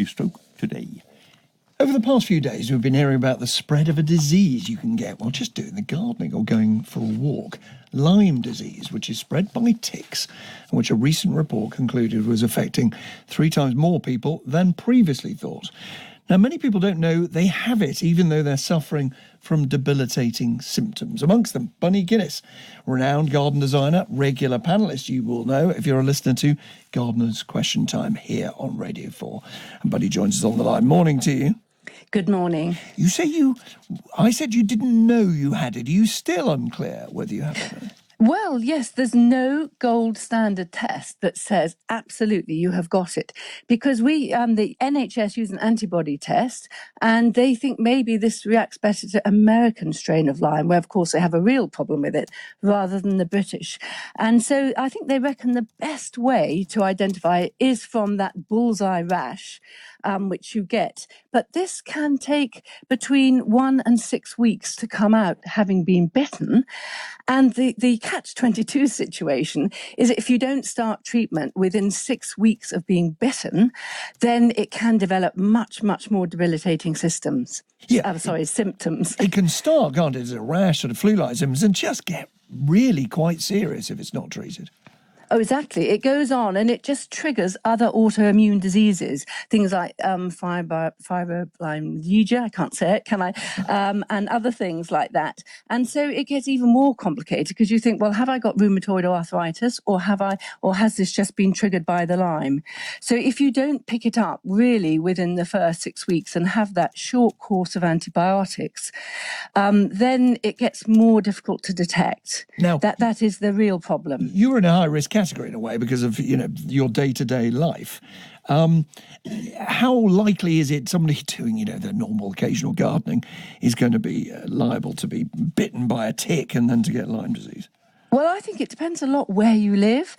Stroke Today. Over the past few days, we've been hearing about the spread of a disease you can get while just doing the gardening or going for a walk. Lyme disease, which is spread by ticks, and which a recent report concluded was affecting 3 times more people than previously thought. Now, many people don't know they have it, even though they're suffering from debilitating symptoms. Amongst them, Bunny Guinness, renowned garden designer, regular panellist, you will know if you're a listener to Gardener's Question Time here on Radio 4. And Bunny joins us on the line. Morning to you. Good morning. I said you didn't know you had it. Are you still unclear whether you have it? Well, yes, there's no gold standard test that says absolutely you have got it, because the NHS use an antibody test, and they think maybe this reacts better to American strain of Lyme, where of course they have a real problem with it, rather than the British. And so I think they reckon the best way to identify it is from that bullseye rash, which you get. But this can take between 1 and 6 weeks to come out having been bitten. And the catch-22 situation is that if you don't start treatment within 6 weeks of being bitten, then it can develop much, much more debilitating symptoms. Symptoms. It can start, can't it, as a rash, sort of flu-like symptoms, and just get really quite serious if it's not treated. Oh, exactly. It goes on and it just triggers other autoimmune diseases, things like fibromyalgia, I can't say it, can I? And other things like that. And so it gets even more complicated because you think, well, have I got rheumatoid arthritis or has this just been triggered by the Lyme? So if you don't pick it up really within the first 6 weeks and have that short course of antibiotics, then it gets more difficult to detect. Now, that is the real problem. You're in a high-risk category in a way because of your day-to-day life. How likely is it somebody doing the normal occasional gardening is going to be liable to be bitten by a tick and then to get Lyme disease? Well, I think it depends a lot where you live.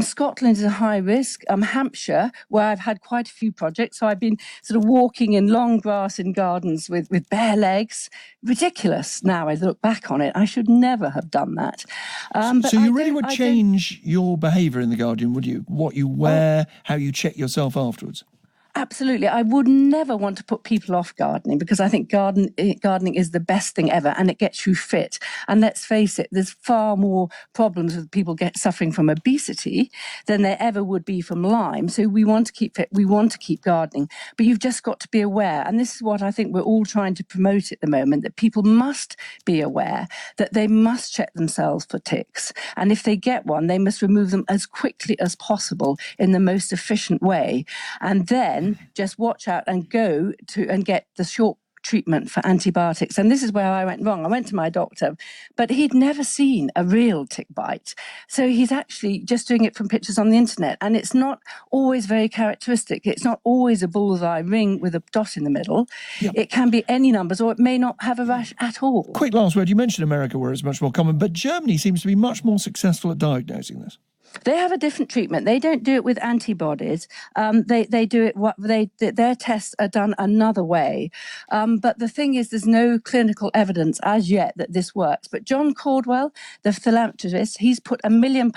Scotland is a high risk. Hampshire, where I've had quite a few projects, so I've been sort of walking in long grass in gardens with bare legs. Ridiculous. Now I look back on it, I should never have done that. So you really would change your behaviour in the garden, would you? What you wear, how you check yourself afterwards? Absolutely. I would never want to put people off gardening because I think gardening is the best thing ever and it gets you fit. And let's face it, there's far more problems with people suffering from obesity than there ever would be from Lyme. So we want to keep fit, we want to keep gardening, but you've just got to be aware. And this is what I think we're all trying to promote at the moment, that people must be aware that they must check themselves for ticks. And if they get one, they must remove them as quickly as possible in the most efficient way. And then just watch out and go to and get the short treatment for antibiotics. And this is where I went wrong. I went to my doctor, but he'd never seen a real tick bite. So he's actually just doing it from pictures on the internet. And it's not always very characteristic. It's not always a bullseye ring with a dot in the middle. Yep. It can be any numbers, or it may not have a rash at all. Quick last word. You mentioned America, where it's much more common, but Germany seems to be much more successful at diagnosing this. They have a different treatment. They don't do it with antibodies. They do it. Their tests are done another way. But the thing is, there's no clinical evidence as yet that this works. But John Caldwell, the philanthropist, he's put £1 million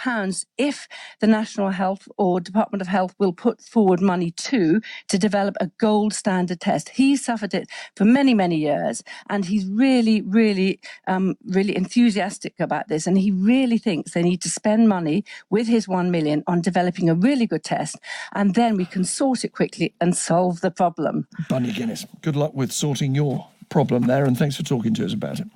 if the National Health or Department of Health will put forward money to develop a gold standard test. He suffered it for many, many years, and he's really, really, really enthusiastic about this. And he really thinks they need to spend money with his 1 million on developing a really good test, and then we can sort it quickly and solve the problem. Bunny Guinness, good luck with sorting your problem there, and thanks for talking to us about it.